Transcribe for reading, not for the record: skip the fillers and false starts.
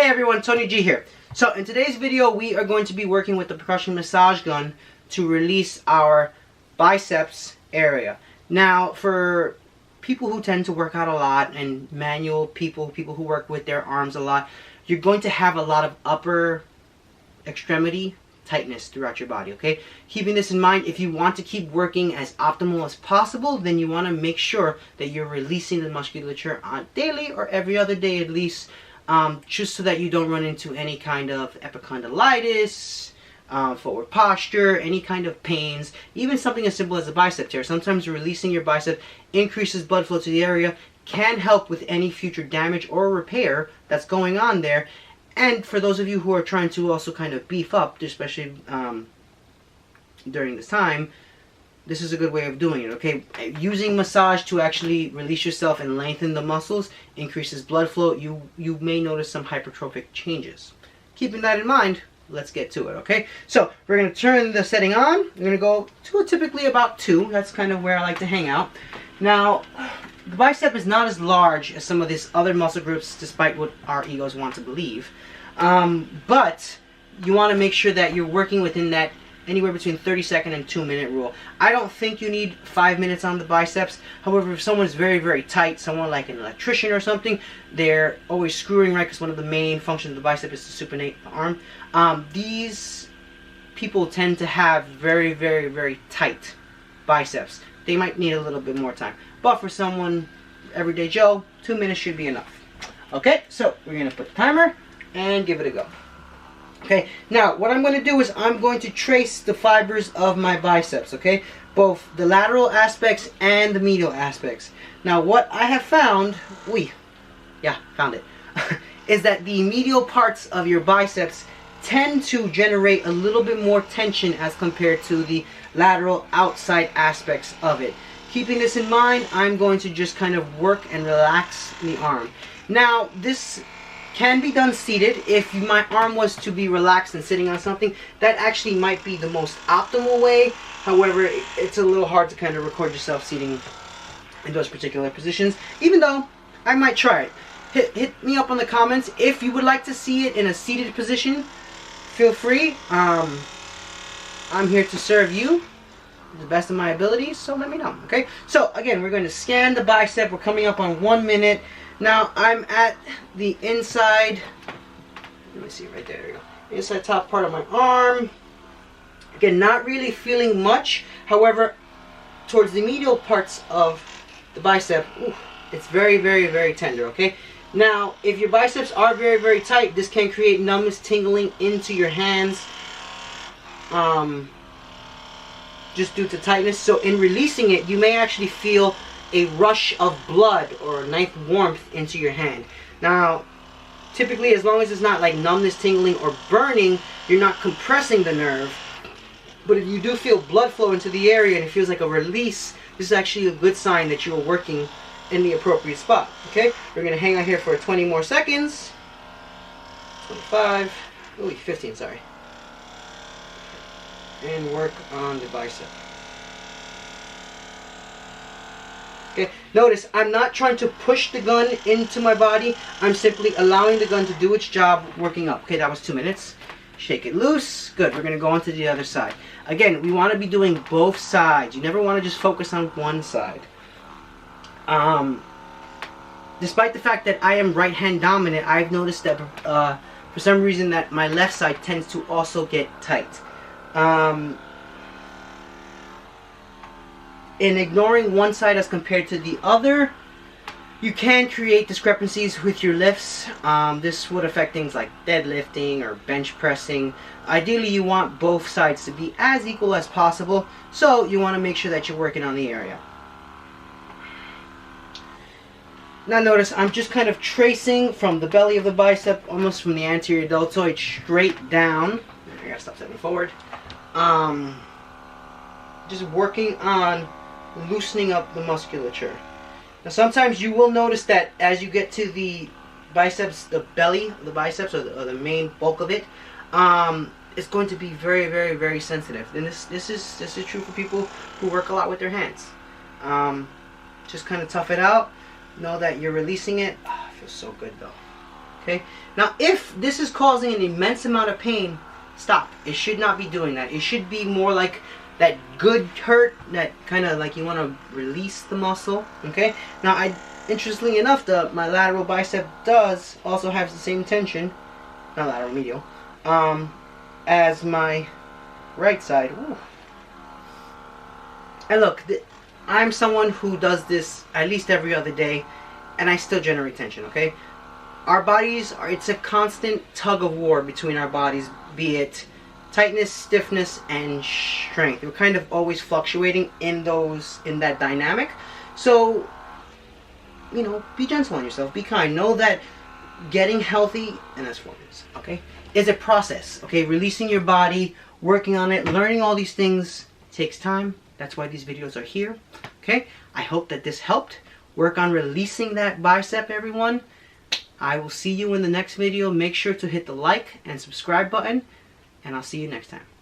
Hey everyone, Tony G here. So in today's video we are going to be working with the percussion massage gun to release our biceps area. Now for people who tend to work out a lot and manual people who work with their arms a lot, you're going to have a lot of upper extremity tightness throughout your body, okay? Keeping this in mind, if you want to keep working as optimal as possible, then you want to make sure that you're releasing the musculature on daily or every other day at least, just so that you don't run into any kind of epicondylitis, forward posture, any kind of pains, even something as simple as a bicep tear. Sometimes releasing your bicep increases blood flow to the area, can help with any future damage or repair that's going on there. And for those of you who are trying to also kind of beef up, especially during this time, this is a good way of doing it, okay? Using massage to actually release yourself and lengthen the muscles increases blood flow. You may notice some hypertrophic changes. Keeping that in mind, let's get to it, okay? So we're going to turn the setting on. We're going to go to typically about 2. That's kind of where I like to hang out. Now, the bicep is not as large as some of these other muscle groups, despite what our egos want to believe. But you want to make sure that you're working within that anywhere between 30-second and 2-minute rule. I don't think you need 5 minutes on the biceps. However, if someone's very, very tight, someone like an electrician or something, they're always screwing, right? Because one of the main functions of the bicep is to supinate the arm. These people tend to have very, very, very tight biceps. They might need a little bit more time. But for someone, everyday Joe, 2 minutes should be enough. Okay, so we're going to put the timer and give it a go. Okay, now what I'm going to do is I'm going to trace the fibers of my biceps, okay? Both the lateral aspects and the medial aspects. Now what I have found, found it, is that the medial parts of your biceps tend to generate a little bit more tension as compared to the lateral outside aspects of it. Keeping this in mind, I'm going to just kind of work and relax the arm. Now this can be done seated. If my arm was to be relaxed and sitting on something, that actually might be the most optimal way. However, it's a little hard to kind of record yourself seating in those particular positions, even though I might try it. Hit me up on the comments if you would like to see it in a seated position. Feel free. I'm here to serve you to the best of my abilities, so let me know, okay? So again, we're going to scan the bicep. We're coming up on 1 minute. Now I'm at the inside, let me see right there, there we go. Inside top part of my arm. Again, not really feeling much. However, towards the medial parts of the bicep, it's very, very, very tender, okay? Now, if your biceps are very, very tight, this can create numbness, tingling into your hands, just due to tightness. So in releasing it, you may actually feel a rush of blood or a nice warmth into your hand. Now, typically, as long as it's not like numbness, tingling, or burning, you're not compressing the nerve. But if you do feel blood flow into the area and it feels like a release, this is actually a good sign that you are working in the appropriate spot. Okay, we're going to hang out here for 20 more seconds. 25, 15, sorry. And work on the bicep. Okay, notice I'm not trying to push the gun into my body. I'm simply allowing the gun to do its job, working up. Okay, that was 2 minutes. Shake it loose. Good, we're going to go on to the other side. Again, we want to be doing both sides. You never want to just focus on one side. Despite the fact that I am right hand dominant, I've noticed that for some reason that my left side tends to also get tight. In ignoring one side as compared to the other, you can create discrepancies with your lifts. This would affect things like deadlifting or bench pressing. Ideally, you want both sides to be as equal as possible, so you want to make sure that you're working on the area. Now notice I'm just kind of tracing from the belly of the bicep, almost from the anterior deltoid straight down. I gotta stop stepping forward. Just working on loosening up the musculature. Now sometimes you will notice that as you get to the biceps, the belly of the biceps, or the main bulk of it, it's going to be very, very, very sensitive. And this is true for people who work a lot with their hands. Just kind of tough it out. Know that you're releasing it. Oh, it feels so good though. Okay? Now, if this is causing an immense amount of pain, stop. It should not be doing that. It should be more like that good hurt, that kind of like you want to release the muscle. Okay? Now, interestingly enough, my lateral bicep does also have the same tension, not lateral, medial, as my right side. Ooh. And look, I'm someone who does this at least every other day, and I still generate tension, okay? Our bodies it's a constant tug of war between our bodies, be it tightness, stiffness, and strength. We're kind of always fluctuating in that dynamic. So, you know, be gentle on yourself, be kind. Know that getting healthy, and that's 4 minutes, okay, is a process, okay? Releasing your body, working on it, learning all these things takes time. That's why these videos are here, okay? I hope that this helped. Work on releasing that bicep, everyone. I will see you in the next video. Make sure to hit the like and subscribe button, and I'll see you next time.